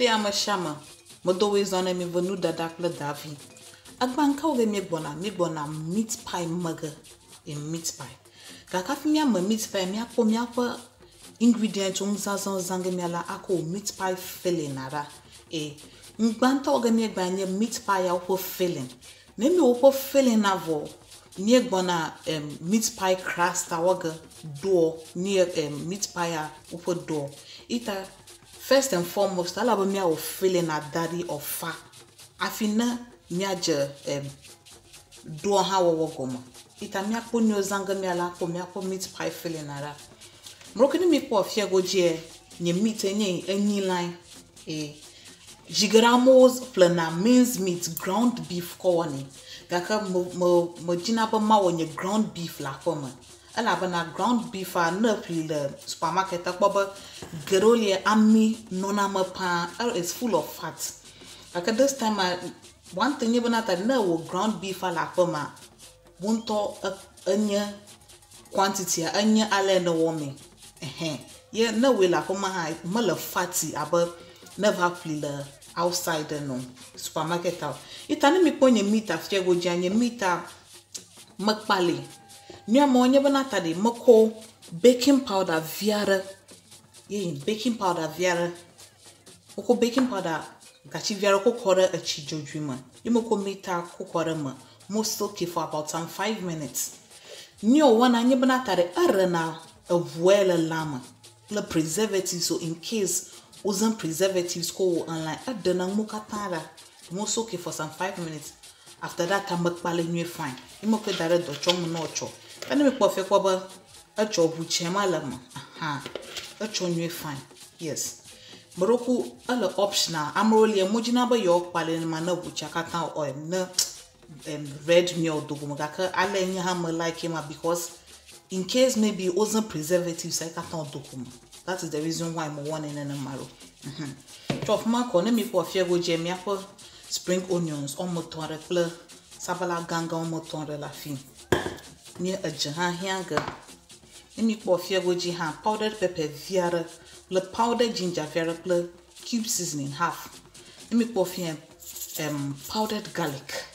Fia ma shama. Mo do we zone mi venu dadak le davi. Agbanka o mi bona meat pie mugger in meat pie. Kaka fi mi meat pie mi akpo ingredient zazan zange mi ala ako meat pie filling ara. Ngbanta o mi gbanye meat pie ya opo filling. Nemi opo filling avo. Ni bona meat pie crust awaga door near meat pie opo door. Ita first and foremost ala ba mi o filling a daddy of fa. Afina miaje door ha wo goma. Ita mi akpo nyo zanga mi ala ko mi akpo meat pie filling ara. Mrokini mi po afia goje nye meat enyi line jigramos plana means meat ground beef kowani. Gaka mo jina ba ma wonye ground beef la koma. Ala ba na ground beef a na pri le supermarket akba geroli ami nona ma pa is full of fat. Gaka this time one thing you na ta na wo ground beef la koma wonto anya quantity anya ale no woman. Yeah, no way la koma ha mala fatty aba never play outside no supermarket out. Itani mi ponye meat afia go janye meat makpale. Nya mo nya bana tade mako baking powder viara. Yeah, baking powder viara. Oko baking powder gachi viara ko kore a chijojuma. Yumoko meat ko kore ma. Most okay for about 5 minutes. Nyo wana nya bana tade arena a voile lama. Le preservatives so in case using preservatives ko online adana mukatara most okay for some 5 minutes. After that I'm bakpale new fine. Imo ke dare do chomu no cho. Ani me pofe ko ba a cho buche malama. Aha. A cho new fine. Yes. Moroku ala optional. Amroli emojina ba yo pale ma na bucha kata oil na red meal dogumagaka ala nya ha me like him because in case maybe it wasn't preservatives I can't document. That is the reason why I'm one in a marrow. Chop marco, let me pour fiego jemmy apple, spring onions, on motor pleur, sabala ganga on motor la fin. Near a jahan hanger. Let me pour fiego jihan, powdered pepper viara, le powdered ginger viara pleur, cube seasoning half. Let me pour fiam powdered garlic.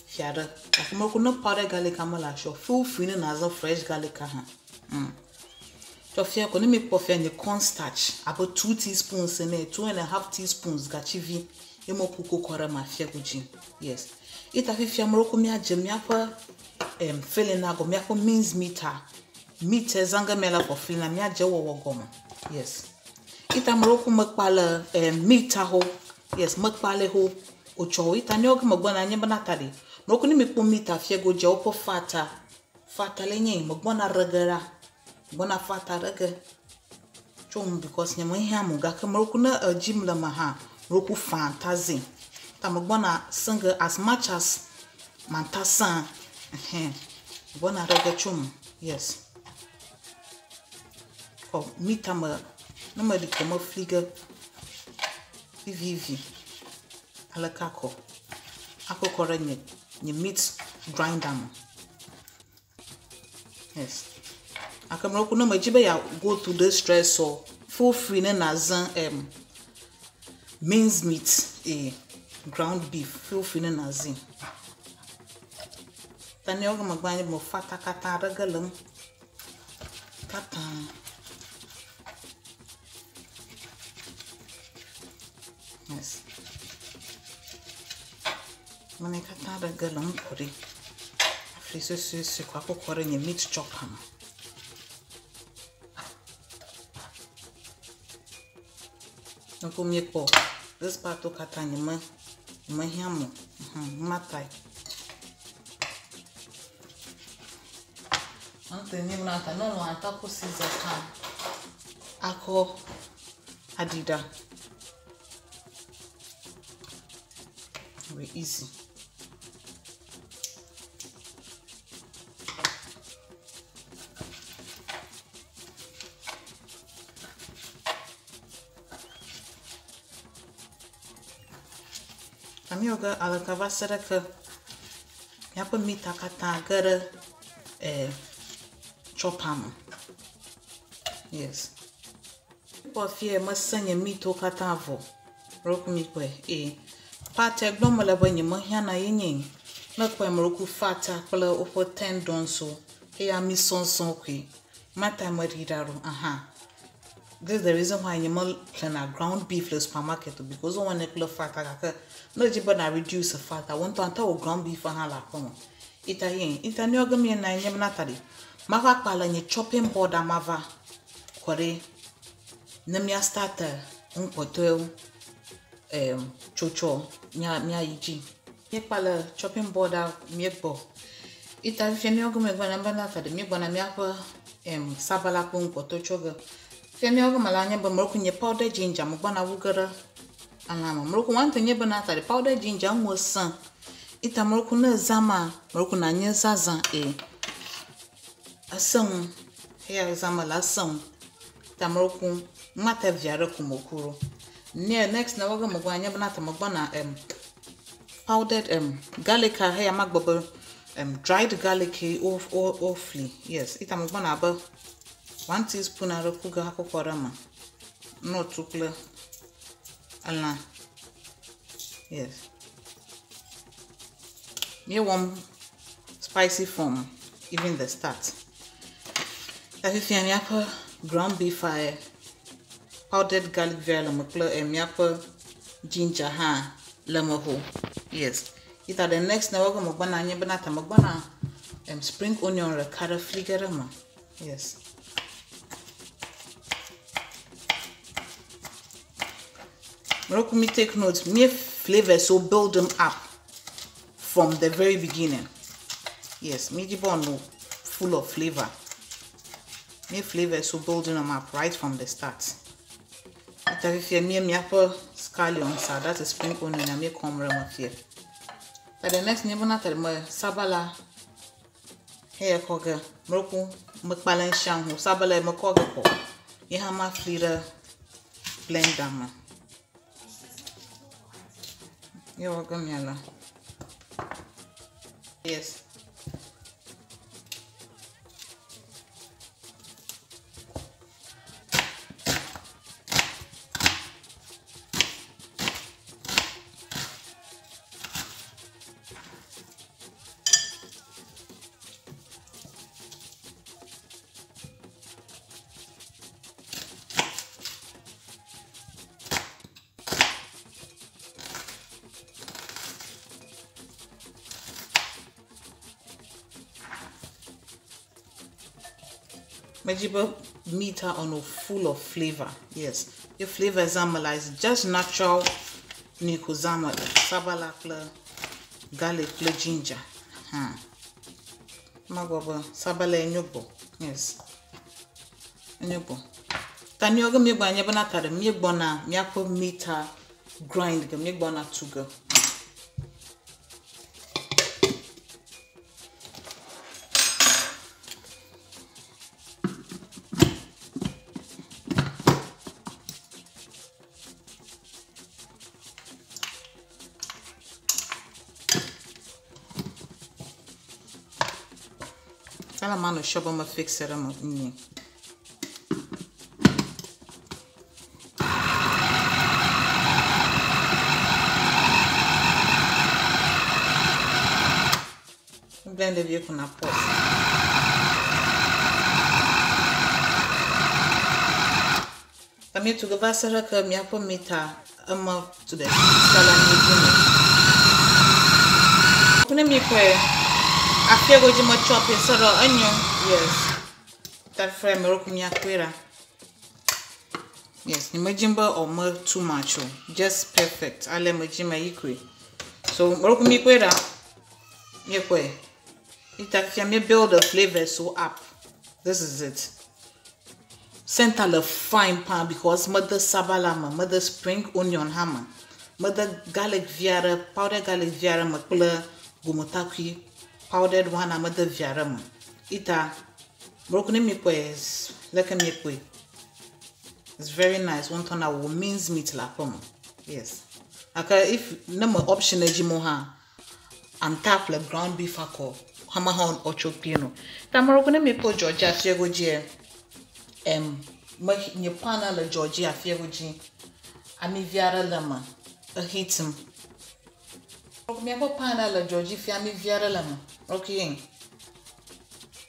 Fiara. Like no powdered garlic amala show full free as a fresh garlic. Tofia ko me pour faire the cornstarch about 2 teaspoons in it, 2.5 teaspoons gachivi emo kuko kora ma fiaguji. Yes. Ita fi fiamroko mi ajemi apa filling na go mi ako means meat zanga mela for filling na mi aje wo goma. Yes. Ita mroko makpala meat ho. Yes, makpale ho ocho ita nyoga magbona nyamba na tadi. Mroko ni mi po meat afiego je opo fata lenye magbona regara. Bona fata rege chom because nyamo hiamu ga kamroku na gym la maha roku fantasy tamagbona single as much as mantasan bona rege chom. Yes. Oh mita ma no ma di komo fliga vivi ala kako akokora nye meat grinder. Yes. Akamroku no majibe ya go to the stress so full free na zan minced meat ground beef full free na zin tani oga magbanye mo fata kata regalum kata. Yes. Mane kata regalum kori afri se kwa ko kore nye meat chop ham. No come po this part to katanya ma hiamu matai ante ni mnata no atako siza kan ako adida very easy. Amioga alakava sereka yapa mita kata gara chopam. Yes. Po fie masanya mito katavo. Roku mi kwe pate gnomo la banyi mo hiana yin na kwe mroku fata kpala opo tendon so ya mi son kwe mata maridaru this is the reason why you more plan a ground beef the supermarket because I want to fat like no jiba na reduce the fat I want to anta ground beef la komo ita ni ogami na nyem na tadi maka kpala nye chopping board amava kore na mi starter unkoto chocho nya yiji ye kpala chopping board mi bo ita feni ogami gba na na tadi mi gba na mi akwa sabala ko unkoto choga femi ogo malanya ba mroku nye powder ginger mo bana wugara alama mroku wanta nye bana tare powder ginger mo san ita mroku na zama mroku na nye zaza asan ya zama la san ita mroku mata viara kumokuro ne next na waga mo gwanya bana ta mo bana powdered garlic hair magbobo dried garlic awfully yes ita mo bana ba 1 teaspoon of kuga hakokorama. Not too clear. Allah. Yes. Me want spicy form, even the start. If you have ground beef powdered garlic vela makla and ginger lamaho. Yes. It are the next na wago magbana nyebanata magbana spring onion ricotta fligerama. Yes. Mroku me take notes. Me flavor so build them up from the very beginning. Yes, me no full of flavor. Me flavor so building them up right from the start. If you me apple scallions, that is spring onion and me come rema here. But the next never not my sabala hair koga mroku mukbalan shangu sabala makoga ko. You have my flavor blend them. You're welcome, Yala. Yes. Majiba meat on full of flavor. Yes, your flavor zamala is just natural. Niko zamala, sabala garlic ginger. Magoba sabala enyobo. Yes, enyobo. Tani oga mi gba nyeba na tare mi gbona mi akpo meat grind mi gbona tugo. Kala mano shobo ma fixera ma ni. Blend the vehicle na pot. Kami tu gavasara ka mi apo mita ama to the sala ni jino. Kuna mi kwe afia go jima chop sort of onion. Yes. That fry me roku mi akwera. Yes, ni majimba or more too much. Just perfect. Ale majima ikwe. So roku mi kwera. Mi kwe. Itafia me build the flavor so up. This is it. Center the fine pan because mother sabalama, mother spring onion hammer, mother garlic viara, powdered garlic viara makula gumutaki, powdered one and mother viara. Ita broken me pues like me kwe. It's very nice. One ton of means meat la pomo. Yes. Okay, if no more option ejimoha and tap like ground beef ako. Hamahon or chopino. Tamarokune me po Georgia Fiegoji nye pana la Georgia Fiegoji ami viara lama a hitim ok mi apo pana la Georgie fi ami viara lama okay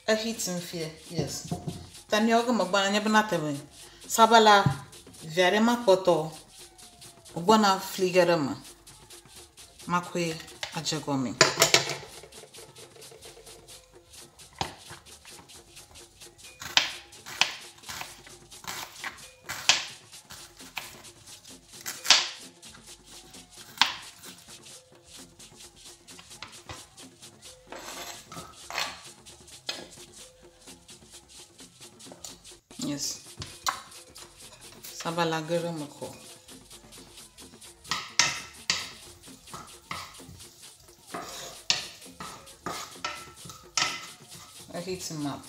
a hitim fi yes tani ogo magbana nya bana tebe sabala viare makoto obona fligara ma makwe ajagomi yes sabala gara mako I heat him up.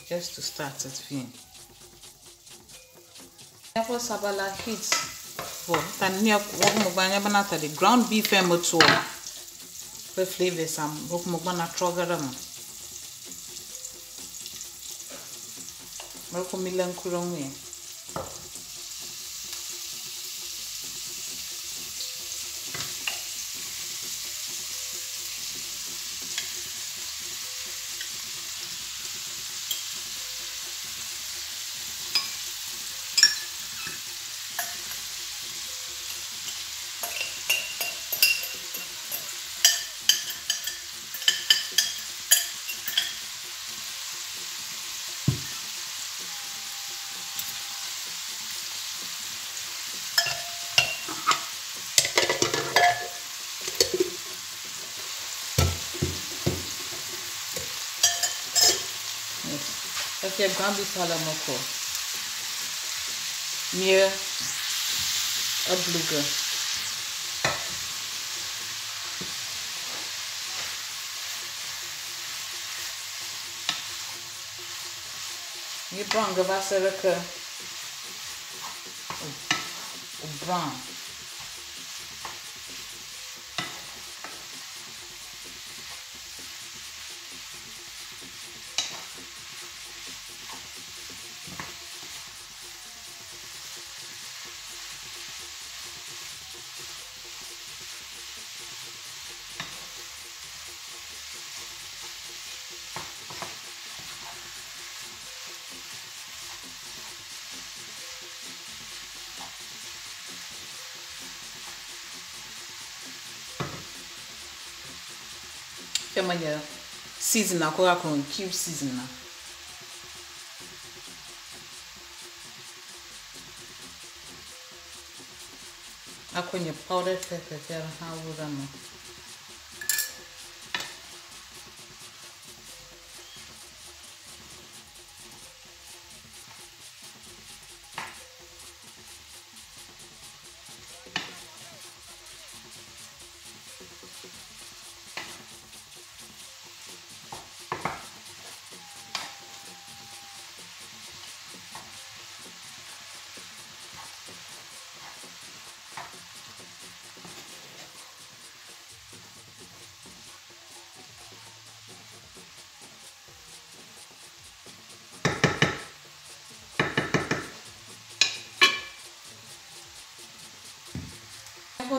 Just to start it fin. Never sabala heat for tania walk mobanya banata the ground beef and motor. The flavor some walk mobana trogaram. Marco Milan Kurongwe. Okay, Gambi Salamoko. Near a bluger. You brown Gavasaraka brown. Femanya season na ko akon cube season na akonye powdered pepper fer ha wurama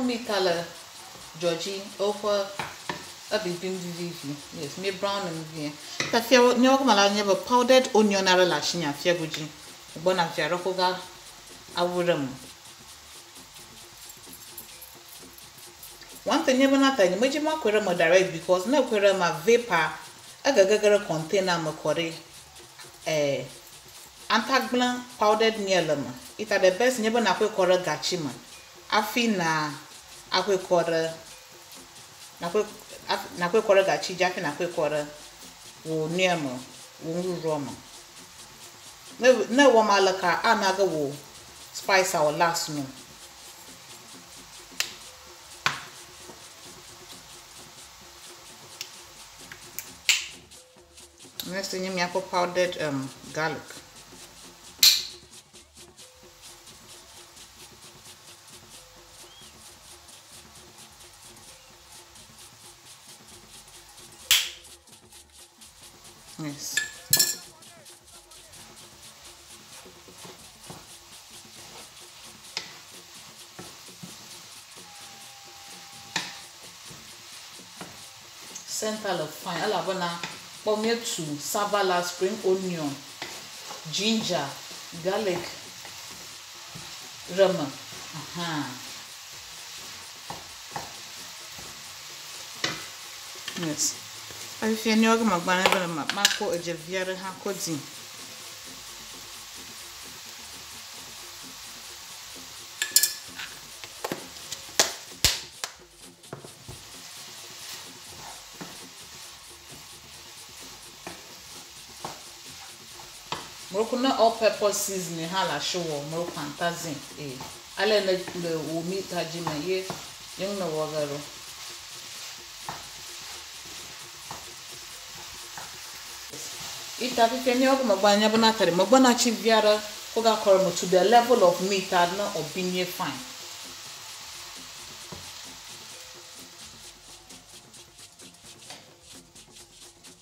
me color Georgie over a bibim vivi. Yes, me brown and vivi. But fia no mala never powdered onion ara lashinya fia guji. Bona fia rokoga awuram. One thing never not any much more query more direct because no query my vapor a gagara container macquarie antaglan powdered near them. It are the best never na query gachima. Afina akwe kora na kwe kora gachi jafi na kwe kora wo niamo wo nguroma na wo malaka anaga wo spice our last no Next thing you have powdered garlic. Yes. Center of fine. Alabana pomye to sabala, spring onion, ginger, garlic, rum. Yes. If you know my banana, my co a javier hakodin. Morocco all-purpose seasoning hala show Morocco fantazin ale le wo mi tajima ye yung na wagaro ita fi feni ogo magbanya bana tare magbana chi biara ko ga koro to the level of meat and no obinye fine.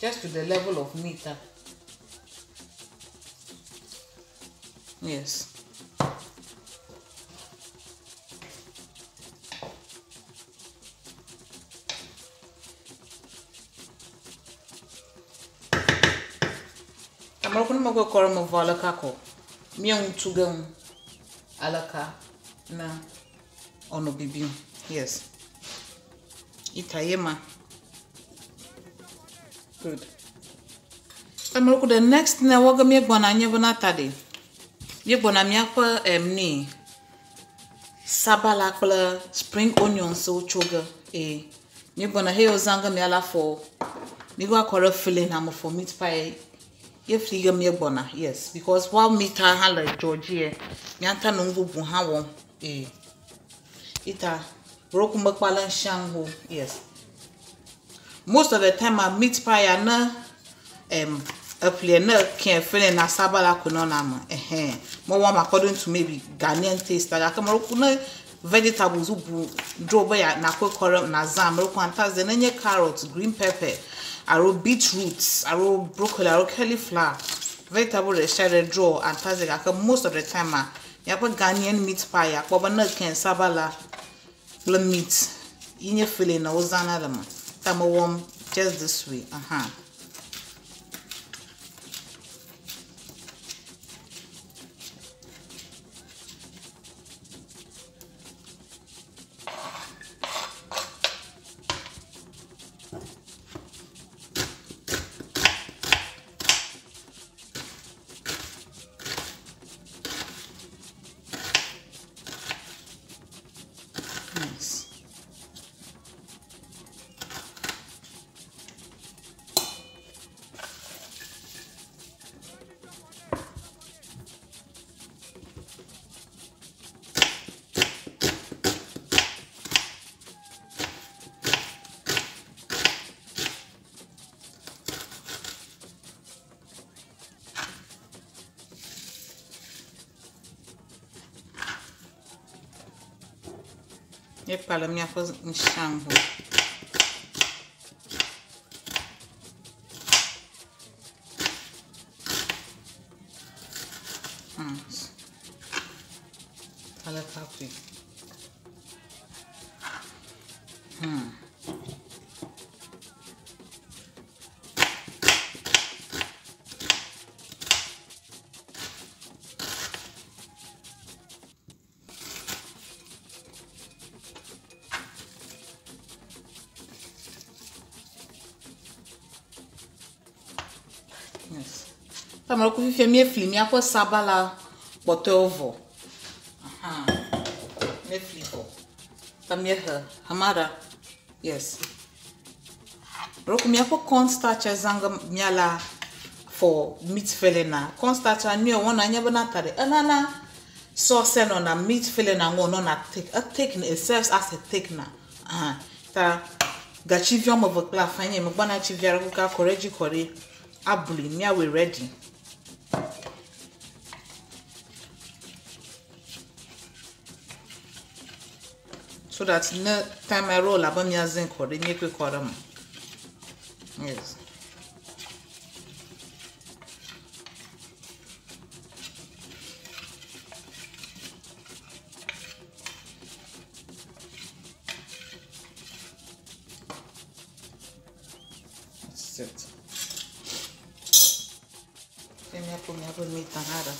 Just to the level of meat. Yes. I'm going to go call my valakako. Miang tugam alaka na ono bibi. Yes. Itayema. Good. I'm going to the next na waga mi gbona nye bona tade. Ye bona mi akwa ni sabala kla spring onion so choga mi bona he ozanga mi ala for mi go akora filling am for meat pie. Ye fliga mi bona, yes, because while meat I have like Georgia mi anta no ngubu ha won ita broku makpala shango. Yes, most of the time I meat pie na a planner can fill in a sabala kunonama. More warm according to maybe Ghanaian taste. Like I come vegetables draw by na ko koram na zam quantas and any carrots, green pepper, arrow beetroots, arrow broccoli, arrow cauliflower. Vegetable shredded draw and tazig. Most of the time you have a Ghanaian meat pie, but no can sabala meat. In your filling na ozana them. Tamo warm just this way. Nice. Yep, pala minha faz shango. Pala papi. Yes. Tamara ku fi mi efli mi akwa sabala botovo. Me flipo. Tamia hamara. Yes. Roku mi akwa cornstarch zanga miala for meat filling na. Cornstarch anu wona anya bana tare. Anana sauce no na meat filling na no na thick. A thick it serves as a thick na. Ta gachivium of a fine me bana chiviara ku ka koreji kore. abuli mia we ready. So that no time I roll about me as zinc or the make we call them. Yes. That's it. Then I put meat and other.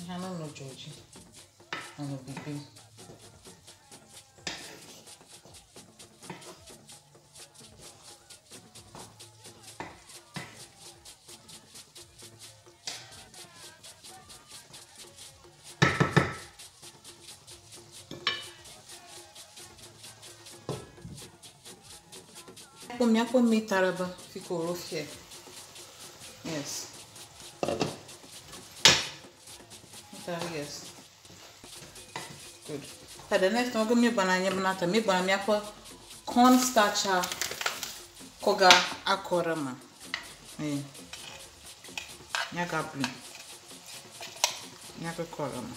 I don't know Georgie. I know baby. Put meat araba fico rofie. Yes. Yes. Good. But the next one, me banana banana me banana me corn starch koga akorama. Eh. Nyaka blue. Nyaka korama.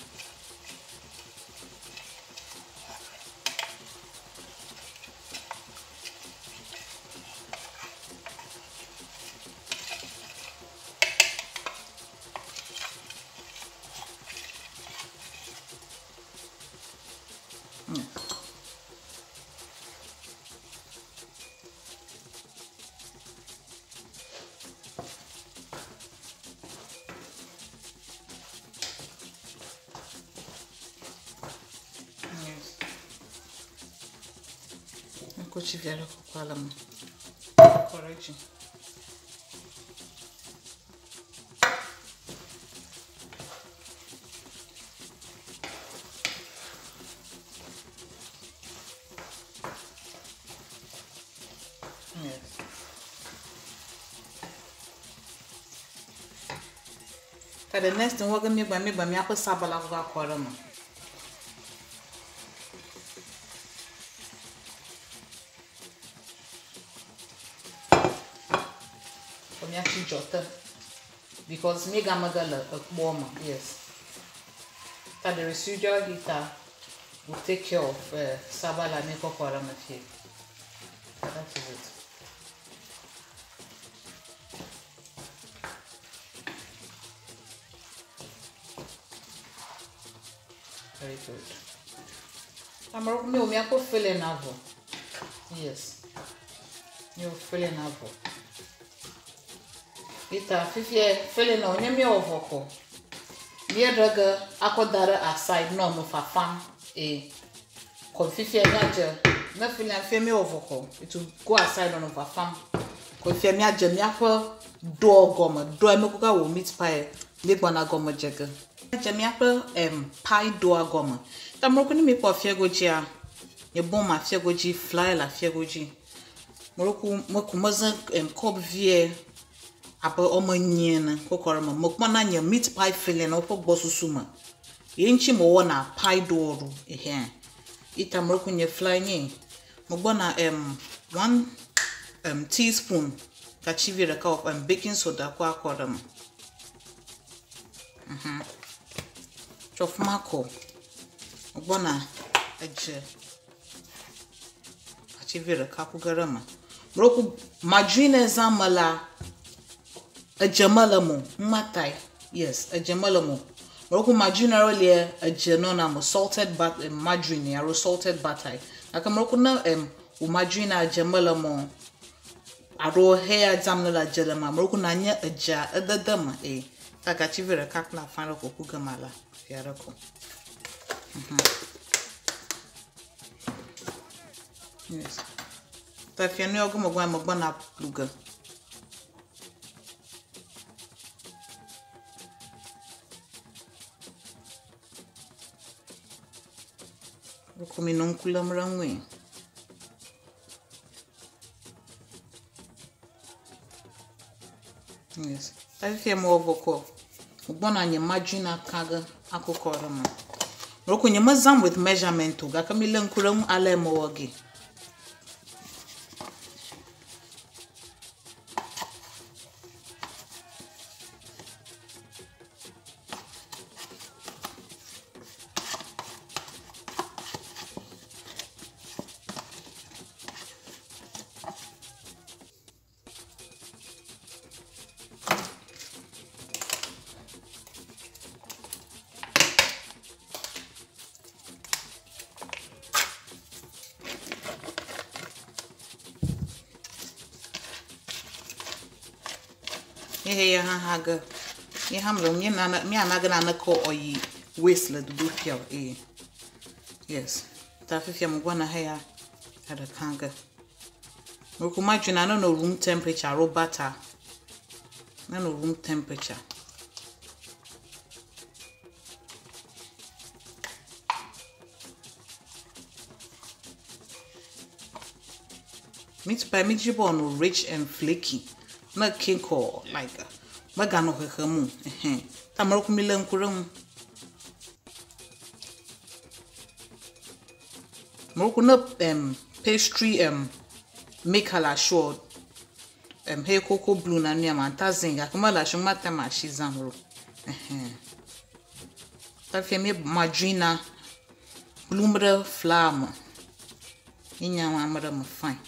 Coach Viera Copalam. Correction. Yes. The next thing we're going to make apple sabala for Corama. Jota because me gamagala a warmer, yes. That the residual heater will take care of sabala make up for here. That is it. Very good. I'm going to fill in avo. Yes. You fill in avo. Ita fifie fele na onyame ovoko bia draga akodara aside no no fafam ko fifie gaje na fele afie me ovoko it will go aside on fafam ko fifie me aje me afa do goma do me kuka wo meat pie me gbona goma jega aje me afa pie do goma tamro ko ni me po afie goji a ye bon ma afie goji fly la afie goji moroku mokumazan cob vie apa omanyena kokorama mokmana nya meat pie filling opo bosusuma yenchi mo na pie doru ita mroku nya fly ni mogbona 1 teaspoon kachivira ka of baking soda kwa akorama chof mako mogbona eje kachivira ka kugarama mroku margarine zamala a jamalamo matai yes a jamalamo roku margarine earlier a janona mo salted but margarine ya salted butter akamroku na margarine a jamalamo aro hair zamna la jalama roku na nya aja adadama takachivira kakla fara ko kugamala yarako yes ta fianu ogo mogwa na pluga Kumi non kula mrangwe Yes. I feel more vocal. One on your margina kaga akukordama. Roku you mazam with measurement to Gakamilan Kurum ale moagi. Yeah, haga. Yeah, hamlo. Me na ko oyi waste le do piao eh. Yes. Ta fifi am gwana haya ada kanga. Roku imagine no room temperature ro butter. No room temperature. Meat pie meat jibo no rich and flaky. Na cake or like magano hekamu. Tamaroku milen kurum. Moroku no pastry make her sure hey cocoa blue na niama tazinga kumala shumata ma shizamro. Tafia me margarina blumre flour. Inyama amara mo fine.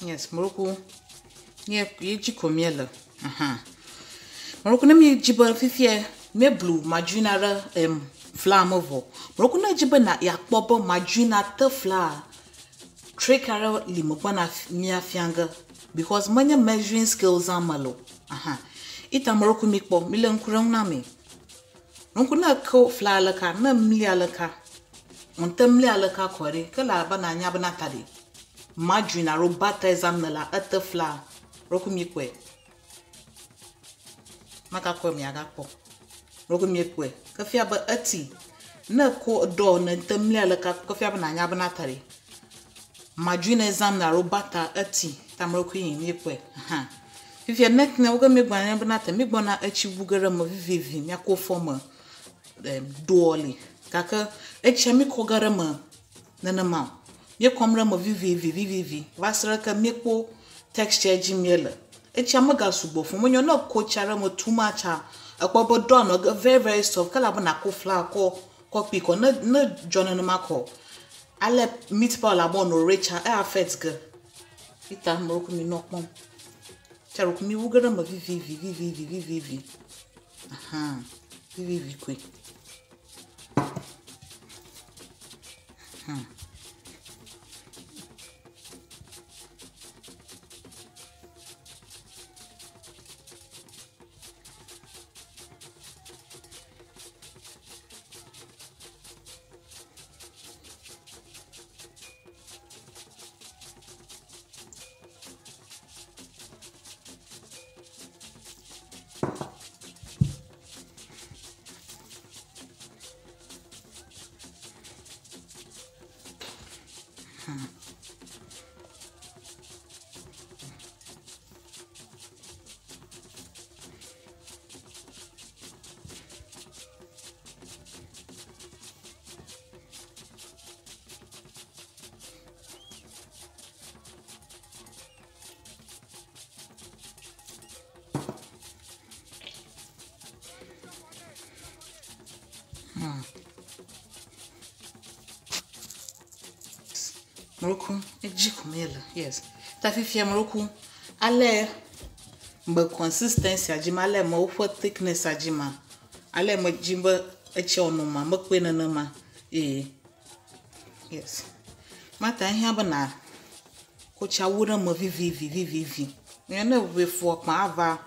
Yes, Moroku. Yeah, jiko miela. Moroku na mi jiba fifie me blue margarina flour movo. Moroku na jiba na yakpobo margarina te flour. Trekara limobana mia fianga because many measuring skills are malo. Ita Moroku mikpo milen kurang na me. Moroku na ko flour laka na milia laka. Ontemlia laka kware kala bana nyaba na tadi. Margarine ro butter examnela at flour roku mikwe maka ko mi aga po roku mikwe ka fia ba ati na ko do na ntemle ala ka fia ba na nya ba na tare margarine examna ro butter ati tam roku yin mikwe fifia net na wo mi gban nya ba na ta mi gbona achi bugara mo vivi mi akofo dooli kaka echa mi ko gara ma na ma ye komra mo vivi vasra ka meko texture jimela echa maga subo fo mo no ko chara mo too much akpobo don no very soft kala bo na ko flour ko pico na jona no mako ale meat pie la bon no richer e affect ga ita mo ko mi no pom charo ko mi wugara mo vivi vivi quick Moroku ejikumela yes ta fifia Moroku ale mbe consistency ajima ale mo for thickness ajima ale mo jimba eche onuma mekwe na ma yes mata hia bana ko cha wura mo vivi me na we for ma ava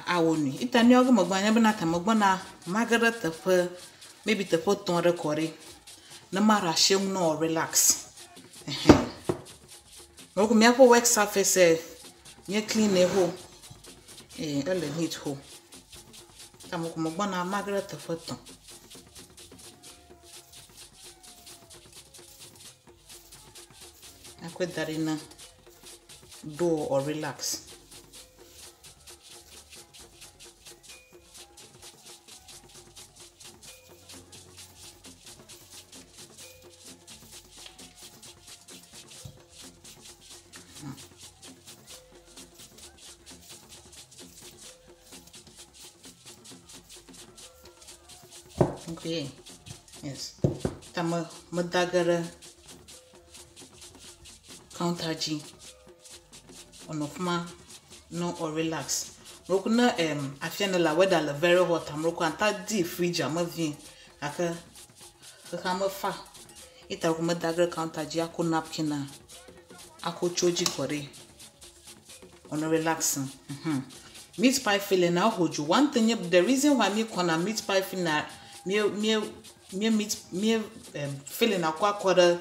awoni itani ogo mo gbanya bana ta mo gbana magara ta fa maybe ta for ton record na mara shem no relax Moroku me for work surface me clean e ho elle neat ho. Tamo como bona magra te foto. Akwe darina do or relax. Okay, yes. Tama madagara counter G on of ma no or relax. Rokuna afiana la weather la very hot. I'm roku anta di fridge ama vin aka kama fa. Ita kuma dagara counter G ako napkin ako choji kore on relaxing. Meat pie filling now hold you. One thing the reason why me kona meat pie filling me feeling akwa kwada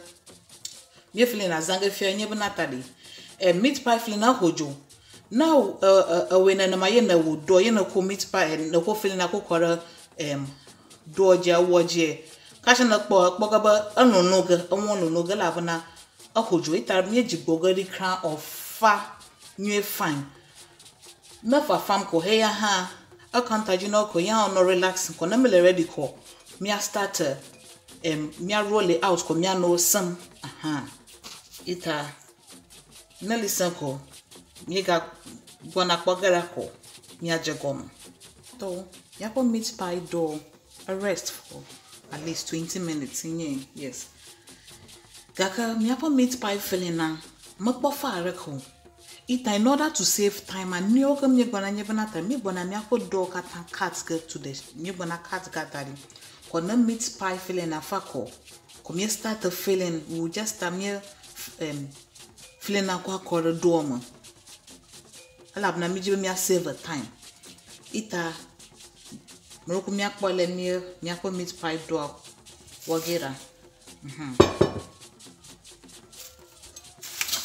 me feeling azanga fia nye benatali meat pie feeling na hojo now when na maye na wo do ye na ko meat pie na ko feeling akwa kwada do je woje kasha na kpo gaba anono ga onwono ga la bana ahojo itar me jigogari crown of fa new fine na fa fam ko he ya ha akantaji no ko ya no relax ko na me ready ko me start me roll it out ko me no some ita na listen ko me ga gona kwagara ko me ajegom to ya ko meat pie do a rest for at least 20 minutes in yes gaka me ko meat pie filling na makpo fa reko ita in order to save time and me oka me gona nyebana ta me gona me ko do katan cat get to the me gona cat gatari ko na meat pie filling afa ko me start the filling we just me filling akwa ko do mo ala na me jibe me save time ita mo ko me akpole me ko meat pie do wagera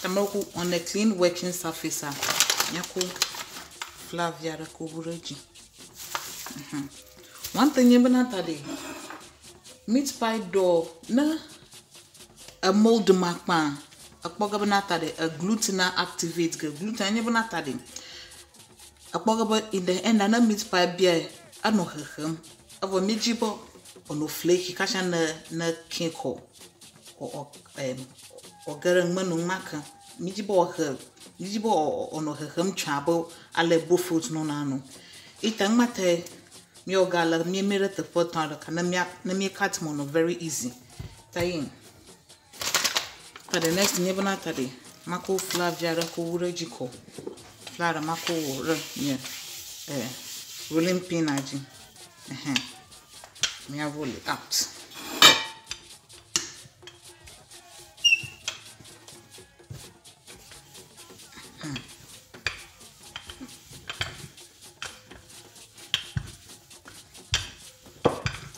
Tamaku on a clean working surface. Nyako Flavia Rakubureji. One thing you been today. Meat pie dough na a mold makman. A pogabana a gluten activate gluten you been today. A pogaba in the end and a meat pie beer. I know her. Avo mijibo or no flaky cash and na kinko or garang manu maka. Mijibo ono hem chabo ale bufut no nano itang mate mi ogala mi mere the photo kana mi cut mono very easy tayin for the next nyebana tadi mako Flavia ko ureji ko Flara mako re yeah rolling pin aji me roll it out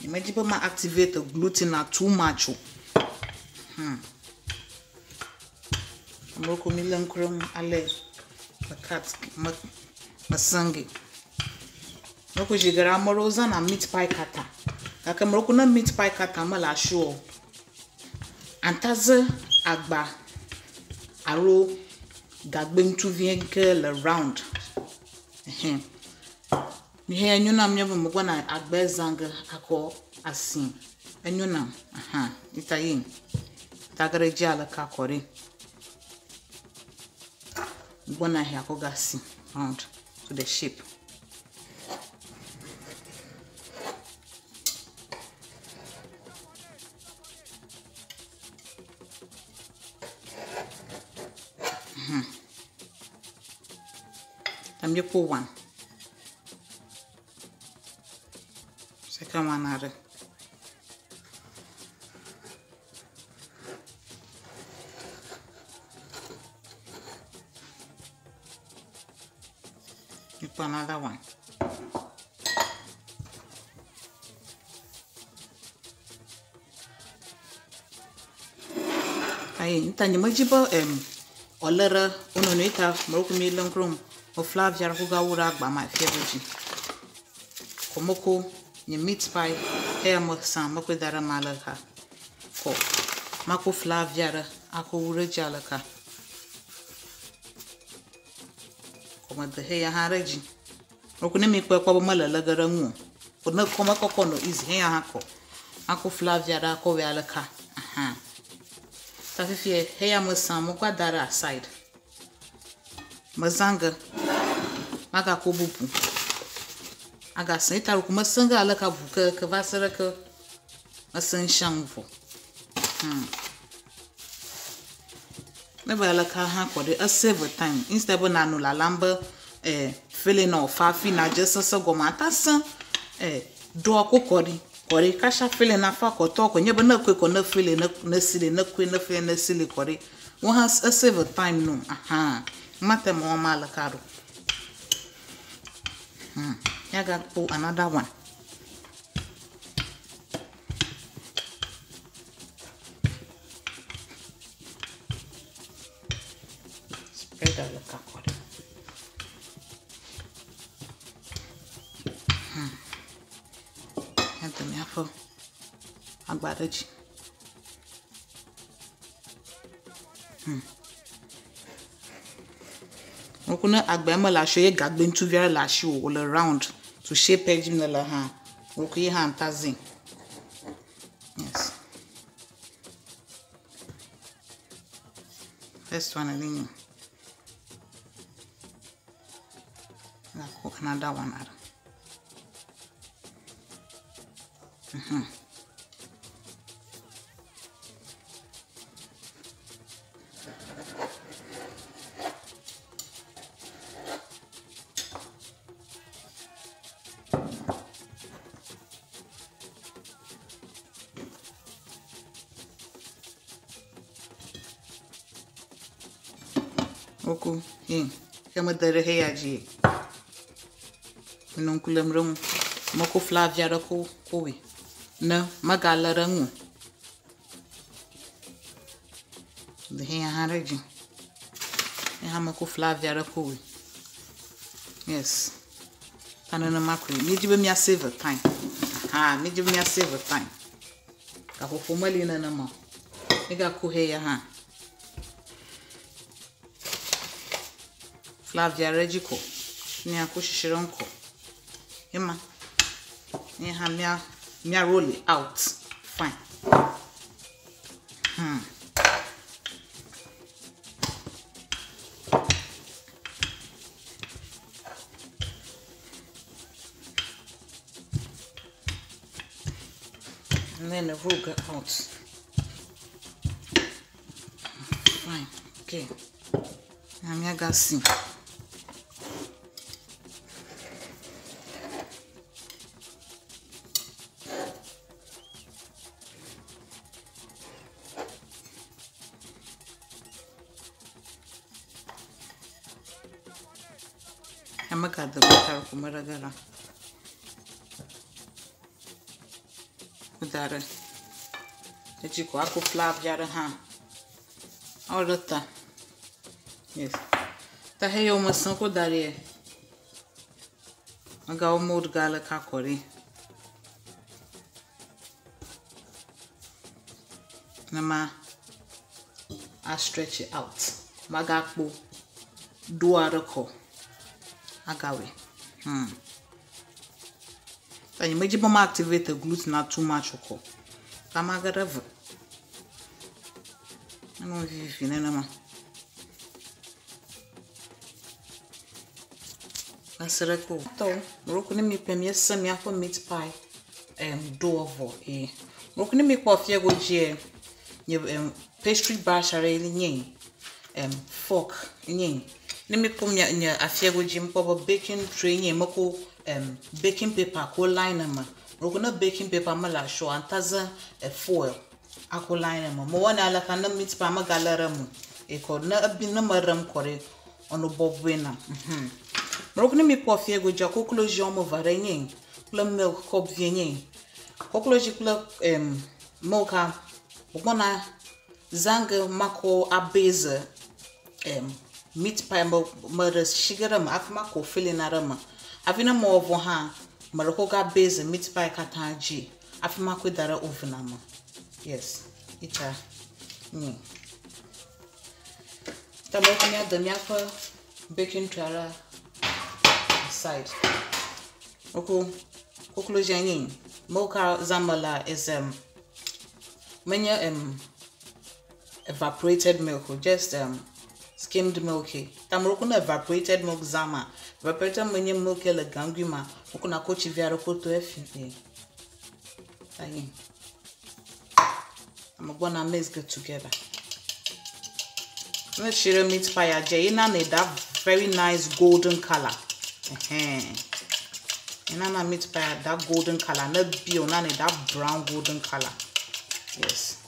Imagine ma activate the gluten too much. Moko milan krom ale makat masangi. Moko jigara moroza na meat pie kata. Kaka moko na meat pie kata mala show. Antaze agba aro gagbeng tu vient around. Here anyuna mnyebo mugwana agbe zanga ako asin anyuna itayin tagare jala ka kore mugwana he ako gasi round to the shape tamye po one second one are you put another one ay tanya majiba olera ono nita moroku mi langrum o Flavia kuga ura gba my favorite komoko ni meat pie hair mo san mo dara malaka ko mako Flavia ako ura jalaka ko de hair hareji okune mi kwe kwa malala garangu ko na koma kokono is hair hako ako Flavia da ko alaka aha ta fifi hair mo san mo dara aside mazanga maga ko bubu aga sai tar kuma sanga alaka buka ka vasara ka asan shanfo me ba alaka ha ko de a save time instead of nanu la lamba feeling of fafi na just so go mata san do ko kori kasha feeling na fa ko to ko nyebe na ko na feeling na sile na kwe na feeling na sile kori one has a save time no aha mate mo malaka ro I got to another one. Spread out the kakori. And the mafo agbadaji. Okuna agbema la shoye gagbe ntu vera la shi all around to shape edge na la ha. Okuye ha ntazin. Yes. First one alini. Na ko another one ara. Oku kama dare heya ji non kulem rum moko Flavia da ko we na magala rangu de heya hareji moko Flavia da ko we yes kanana makuri mi jibe mi save time mi jibe mi save time ka ko fomali na na ma ega ko heya ha Flavia Regiko, ni akushishironko. Yema, ni ha mia roll it out. Fine. And then the roll get out. Fine. Okay. I'm here gassing. I'm going to go to Maragara. Udare. Ejiko ako Flavia ha. All the time. Yes. Ta heyo masan ko dare. Aga o mod gala kakori. Nama I stretch it out. Magakbo duarako. Agawe. Then you make mama activate the gluten not too much oko. Kamagarav. I don't know if you know. Asireko. To, rokuni mi pemie semi afo meat pie do ovo rokuni mi kwa fie go je pastry brush are ili nyen fork nyen ni mi pom nya afie go je mpo baking tray nyen mako baking paper ko line ma rokuna baking paper mala show antaza foil ako line ma mo wana ala kana meat pie magalara mu ko na abi na maram kore ono bobwena Rokuni mi po fie go ja kokoloji omo varenyen kula milk kop vienyen kokoloji kula moka bokona zanga mako abeze meat pie ma sugar ma afima ko filling na rama avina mo ovo ha ma ko ga base meat pie katanji afima ko dara oven ama yes ita tamo kanya damia ko baking tray side okolo jani mocha zamala is many evaporated milk or just skimmed milky tamrokuna evaporated milk zama evaporated many milk le ganguma okuna kochi viaro koto efi ayin I'm gonna mix it together. Let's share meat pie aje ina need that very nice golden color ina na meat pie that golden color not be on need that brown golden color yes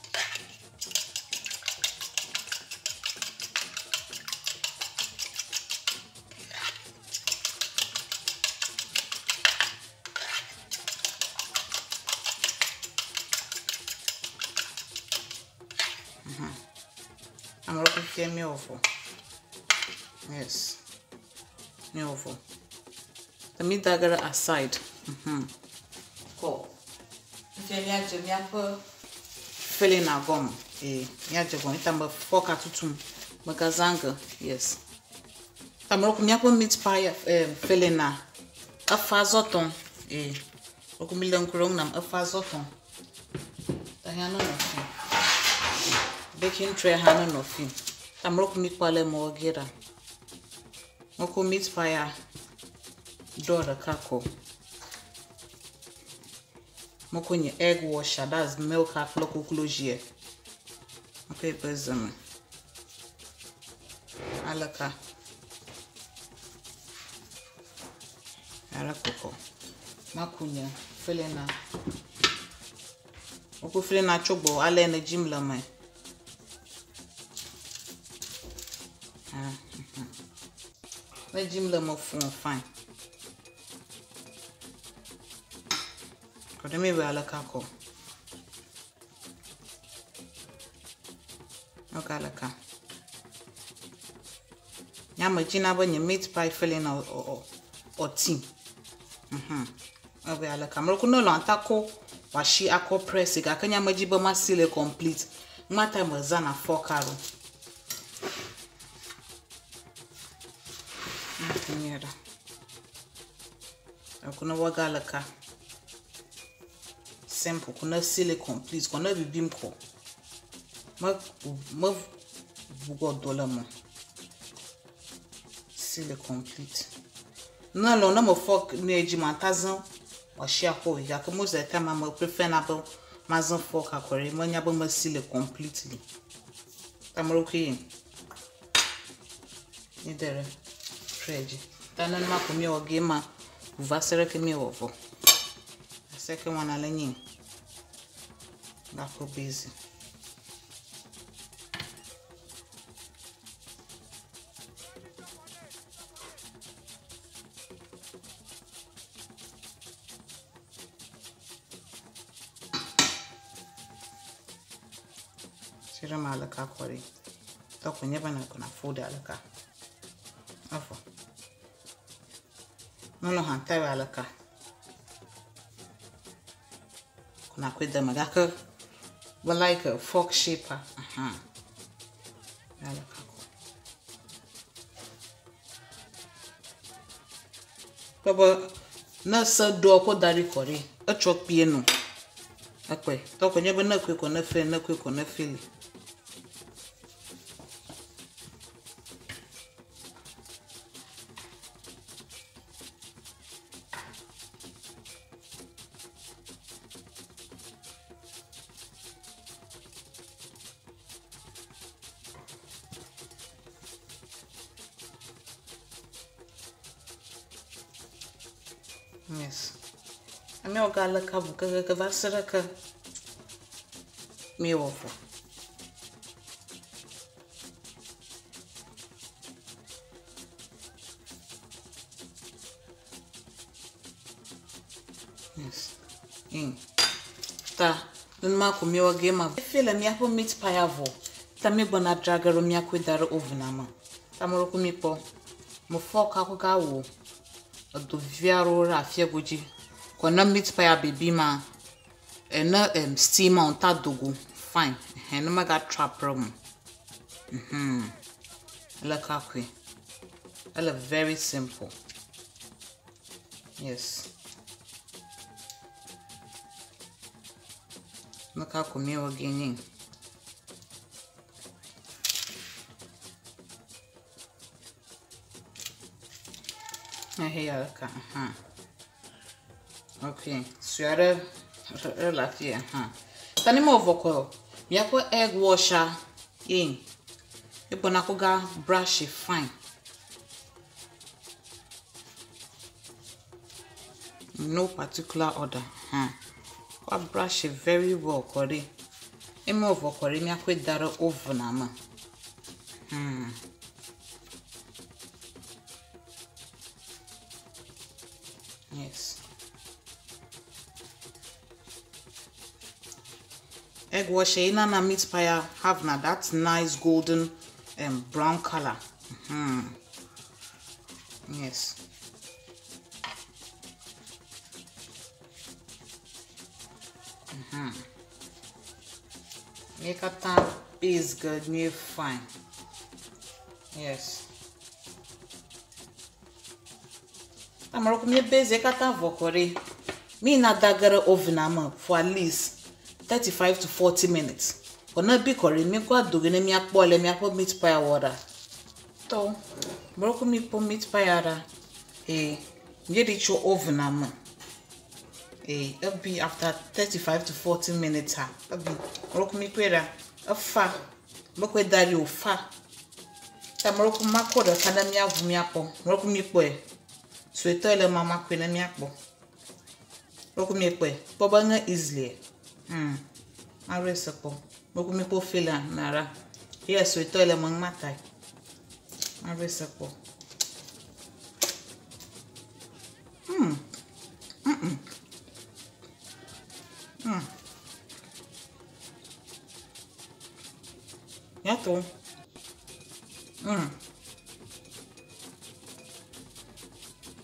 I'm looking for me awful. Yes. Me awful. The meat dagger aside. Cool. If you have to filling a gum. You have to go. It's a fork to magazanga. Yes. I'm looking meat pie filling a fazoton. Okumilon kronam a fazoton. The hand on nothing. Baking tray hand no fin. Tamrok meat pale mo gira. Moko meat pie do the kako. Moko nye egg washer, that's milk at local closure. Okay, bezame. Alaka. Alakoko. Makunya filena. Moko filena chobo ale na gym la mai. Let Jim le fine. Could me wear a caco. Okay, laka. Yamagina when you meat pie filling or tea. Okay, like I'm no long taco. Washi ako pressing. I can yamajiba ma seal complete. Mata mazana 4 caro. Kuna wagalaka simple kuna seal complete kuna bibim ko ma bugo dollar mo seal complete na lo na mo fork ni ejima tazan wa share ko ya ko mo ze time ma prefer na bo mazan fork akore mo nya bo ma seal completely tamro ki ni dere treji tanan ma ko mi o gema va sere che mi ovo se che una legni da ko busy sira mala ka kori to ko nyeba na kuna food alaka afo non lo hantawe alaka kuna kweda magaka like a fork shaper alaka ko ba na sa do ko dari kori a chok pie no akwe to ko nyeba na kwe ko na fe na kwe ko na fili yes ame ogala ka buka ka vasara ka mi ovo yes ta nma ko mi oge ma feel mi apo meat pie avo ta mi bona dragaro mi akwedaro oven ama Tamaro kumipo. Mo fork akuga wo. Do viaro ra fiegoji. Kona meat pie baby ma. Na steamer on ta dogo. Fine. No ma got trap problem. Look how quick. Look very simple. Yes. Look how come here again. Here, look. Okay. So you're like here. Tani mo voko. Yako egg washer. In. Ibonakoga brush it fine. No particular order. I brush it very well, Corey. Emo over Corey, me akwe dara over nama. Yes. Egg washer ina na meat pie have na that nice golden brown color. Yes. Make a time is good, new fine. Yes. Tamaro me base kata vokore. Me na dagara oven ama for at least 35 to 40 minutes. Kona bi kore me kwa dogene mi akpole mi akpo meat pie water. To broko mi po meat pie ara. Me reach your oven ama. It'll be after 35 to 40 minutes. It'll be rock me quera a fa. Look with that you fa. Tamroku makoda kadamia vumiapo. Rock me poe. Sweeter mamma queen and miapo. Rock me poe. Bobanga easily. My recipe. Rock me po fila nara. Yes, sweeter among matai. My recipe. Yato.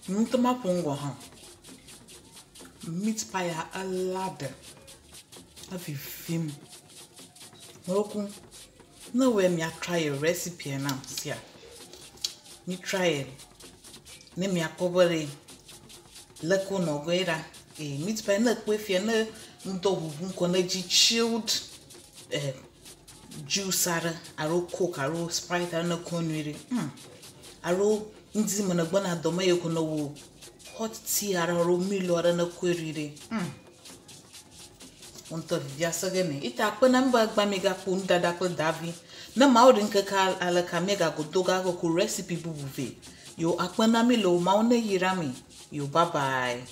Muito mapungo meat pie a ladder. A film. Moroku. No way me try a recipe and I'm here. Me try it. Ne me a cover leko no guera. Meat pie na kwefi na ndo bunkona chilled juice aro coke aro sprite aro konwiri aro ndi mana gbona doma yeko no wo hot tea aro milo aro na kwerire onto viasa gene ita akpana mba gba mega ko ndada ko davi na maudi nkeka ala ka mega go doga ko recipe bubuve yo akpana milo ma ona yirami yo bye bye.